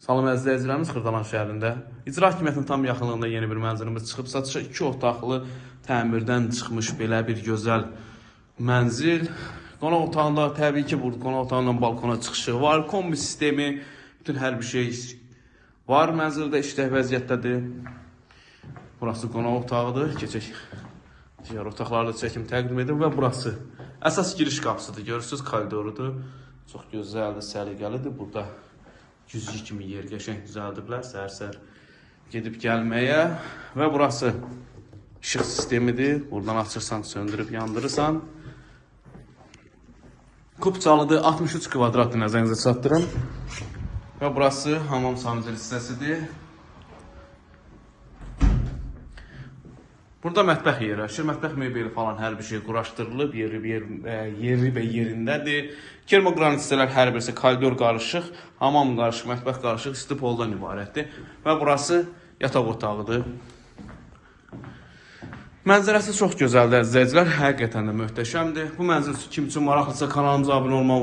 Salam əzizlərimiz, Xırdalan şəhərində icra hakimiyyətinin tam yaxınlığında yeni bir mənzilimiz çıxıb. Satışa 2 otaqlı təmirdən çıxmış belə bir gözəl mənzil. Qonaq otağında təbii ki, bu qonaq otağından balkona çıxışı var. Kombi sistemi, bütün hər bir şey var. Mənzildə işlək vəziyyətdədir. Burası qonaq otağıdır. Keçək. Digər otaqlarda çəkim təqdim edir və burası əsas giriş qapısıdır. Görürsünüz, koridorudur. Çox gözəldir, səliqəlidir. Burada güzgü kimi yer qəşəng düzəldiblər, səhər-səhər gedib gəlməyə. Və burası işıq sistemidir. Buradan açırsan, söndürüb yandırırsan. Kupçalıdır, 63 kvadratdır, nəzərinizə çatdırım. Və burası hamam sanucel hissəsidir. Burada mətbəx yerləşir. Mətbəx mebeli falan hər bir şey quraşdırılıb, yeri və yerindədir. Kermogranit hissələr hər birisi koridor qarışıq, hamam qarışıq, mətbəx qarışıq, isti poldan ibarətdir. Və burası yataq otağıdır. Mənzərəsi çox gözəldir əzizləyicilər, həqiqətən də möhtəşəmdir. Bu mənzil kim üçün maraqlısa kanalımıza abunə olmağı